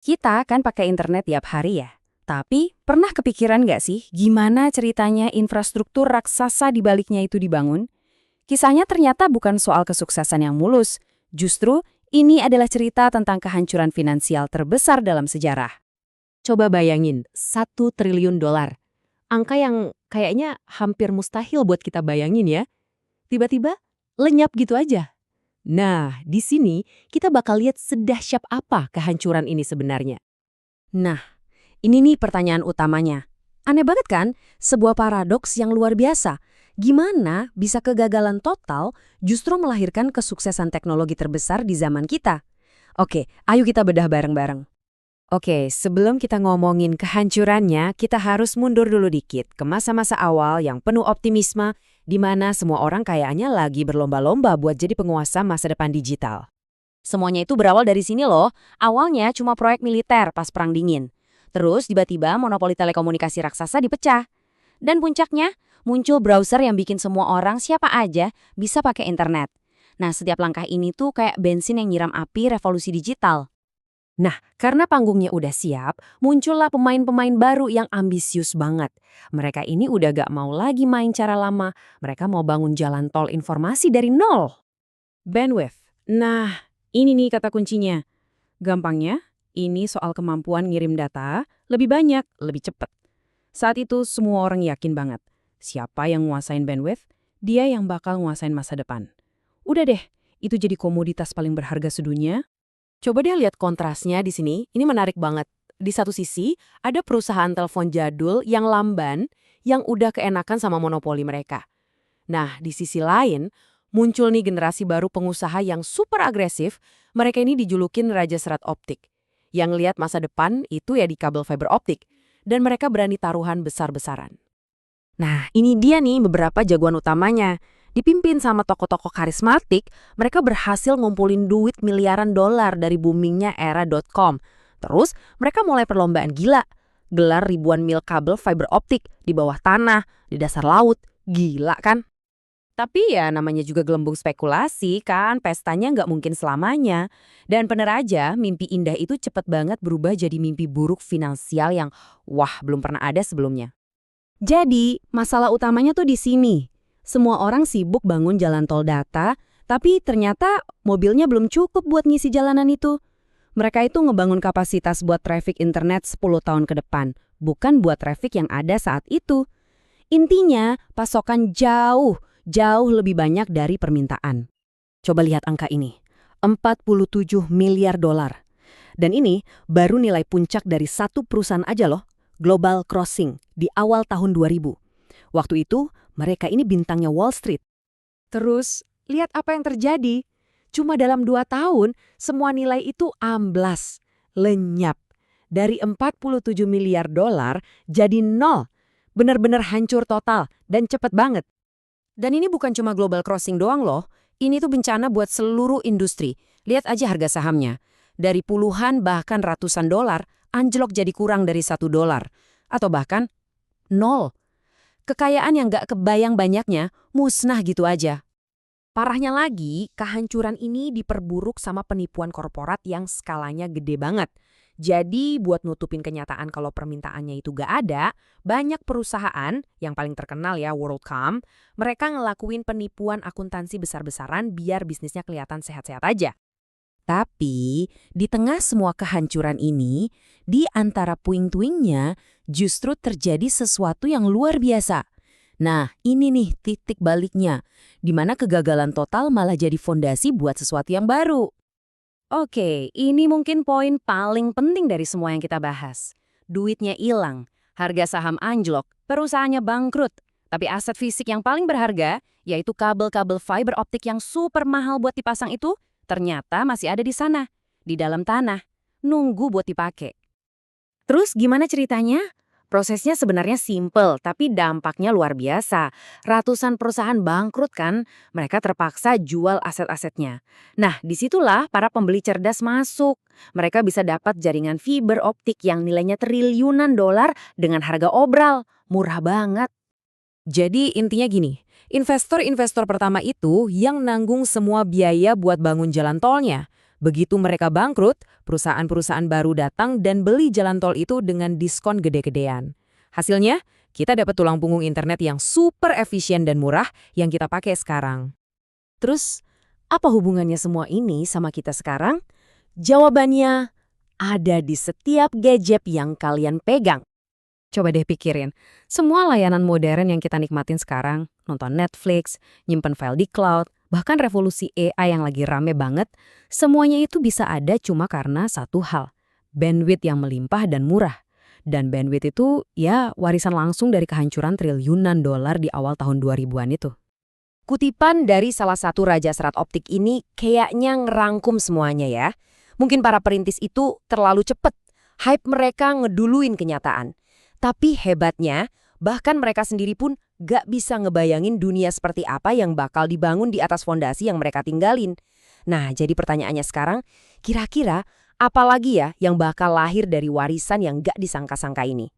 Kita kan pakai internet tiap hari ya. Tapi pernah kepikiran nggak sih gimana ceritanya infrastruktur raksasa di baliknya itu dibangun? Kisahnya ternyata bukan soal kesuksesan yang mulus. Justru ini adalah cerita tentang kehancuran finansial terbesar dalam sejarah. Coba bayangin, 1 triliun dolar. Angka yang kayaknya hampir mustahil buat kita bayangin ya. Tiba-tiba lenyap gitu aja. Nah, di sini kita bakal lihat sedahsyat apa kehancuran ini sebenarnya. Nah, ini nih pertanyaan utamanya. Aneh banget kan? Sebuah paradoks yang luar biasa. Gimana bisa kegagalan total justru melahirkan kesuksesan teknologi terbesar di zaman kita? Oke, ayo kita bedah bareng-bareng. Oke, sebelum kita ngomongin kehancurannya, kita harus mundur dulu dikit ke masa-masa awal yang penuh optimisme, di mana semua orang kayaknya lagi berlomba-lomba buat jadi penguasa masa depan digital. Semuanya itu berawal dari sini loh. Awalnya cuma proyek militer pas Perang Dingin. Terus tiba-tiba monopoli telekomunikasi raksasa dipecah. Dan puncaknya, muncul browser yang bikin semua orang siapa aja bisa pakai internet. Nah, setiap langkah ini tuh kayak bensin yang nyiram api revolusi digital. Nah, karena panggungnya udah siap, muncullah pemain-pemain baru yang ambisius banget. Mereka ini udah gak mau lagi main cara lama, mereka mau bangun jalan tol informasi dari nol. Bandwidth. Nah, ini nih kata kuncinya. Gampangnya, ini soal kemampuan ngirim data lebih banyak, lebih cepat. Saat itu semua orang yakin banget. Siapa yang nguasain bandwidth, dia yang bakal nguasain masa depan. Udah deh, itu jadi komoditas paling berharga sedunia. Coba deh lihat kontrasnya di sini, ini menarik banget. Di satu sisi, ada perusahaan telepon jadul yang lamban, yang udah keenakan sama monopoli mereka. Nah, di sisi lain, muncul nih generasi baru pengusaha yang super agresif, mereka ini dijulukin Raja Serat Optik. Yang lihat masa depan itu ya di kabel fiber optik, dan mereka berani taruhan besar-besaran. Nah, ini dia nih beberapa jagoan utamanya. Dipimpin sama tokoh-tokoh karismatik, mereka berhasil ngumpulin duit miliaran dolar dari boomingnya era .com. Terus, mereka mulai perlombaan gila. Gelar ribuan mil kabel fiber optik di bawah tanah, di dasar laut. Gila kan? Tapi ya namanya juga gelembung spekulasi kan, pestanya nggak mungkin selamanya. Dan bener aja, mimpi indah itu cepet banget berubah jadi mimpi buruk finansial yang wah belum pernah ada sebelumnya. Jadi, masalah utamanya tuh di sini. Semua orang sibuk bangun jalan tol data, tapi ternyata mobilnya belum cukup buat ngisi jalanan itu. Mereka itu ngebangun kapasitas buat traffic internet 10 tahun ke depan, bukan buat traffic yang ada saat itu. Intinya, pasokan jauh lebih banyak dari permintaan. Coba lihat angka ini, 47 miliar dolar. Dan ini baru nilai puncak dari satu perusahaan aja loh, Global Crossing, di awal tahun 2000. Waktu itu, mereka ini bintangnya Wall Street. Terus, lihat apa yang terjadi. Cuma dalam 2 tahun, semua nilai itu amblas, lenyap. Dari 47 miliar dolar jadi nol. Benar-benar hancur total dan cepet banget. Dan ini bukan cuma Global Crossing doang loh. Ini tuh bencana buat seluruh industri. Lihat aja harga sahamnya. Dari puluhan bahkan ratusan dolar, anjlok jadi kurang dari $1. Atau bahkan nol. Kekayaan yang gak kebayang banyaknya musnah gitu aja. Parahnya lagi, kehancuran ini diperburuk sama penipuan korporat yang skalanya gede banget. Jadi buat nutupin kenyataan kalau permintaannya itu gak ada, banyak perusahaan, yang paling terkenal ya WorldCom, mereka ngelakuin penipuan akuntansi besar-besaran biar bisnisnya kelihatan sehat-sehat aja. Tapi, di tengah semua kehancuran ini, di antara puing-puingnya justru terjadi sesuatu yang luar biasa. Nah, ini nih titik baliknya, di mana kegagalan total malah jadi fondasi buat sesuatu yang baru. Oke, ini mungkin poin paling penting dari semua yang kita bahas. Duitnya hilang, harga saham anjlok, perusahaannya bangkrut. Tapi aset fisik yang paling berharga, yaitu kabel-kabel fiber optik yang super mahal buat dipasang itu, ternyata masih ada di sana, di dalam tanah, nunggu buat dipakai. Terus gimana ceritanya? Prosesnya sebenarnya simple, tapi dampaknya luar biasa. Ratusan perusahaan bangkrut kan, mereka terpaksa jual aset-asetnya. Nah, disitulah para pembeli cerdas masuk. Mereka bisa dapat jaringan fiber optik yang nilainya triliunan dolar dengan harga obral, murah banget. Jadi intinya gini, investor-investor pertama itu yang nanggung semua biaya buat bangun jalan tolnya. Begitu mereka bangkrut, perusahaan-perusahaan baru datang dan beli jalan tol itu dengan diskon gede-gedean. Hasilnya, kita dapat tulang punggung internet yang super efisien dan murah yang kita pakai sekarang. Terus, apa hubungannya semua ini sama kita sekarang? Jawabannya ada di setiap gadget yang kalian pegang. Coba deh pikirin, semua layanan modern yang kita nikmatin sekarang, nonton Netflix, nyimpen file di cloud, bahkan revolusi AI yang lagi rame banget, semuanya itu bisa ada cuma karena satu hal, bandwidth yang melimpah dan murah. Dan bandwidth itu ya warisan langsung dari kehancuran triliunan dolar di awal tahun 2000-an itu. Kutipan dari salah satu raja serat optik ini kayaknya ngerangkum semuanya ya. Mungkin para perintis itu terlalu cepet. Hype mereka ngeduluin kenyataan. Tapi hebatnya, bahkan mereka sendiri pun gak bisa ngebayangin dunia seperti apa yang bakal dibangun di atas fondasi yang mereka tinggalin. Nah, jadi pertanyaannya sekarang, kira-kira apa lagi ya yang bakal lahir dari warisan yang gak disangka-sangka ini?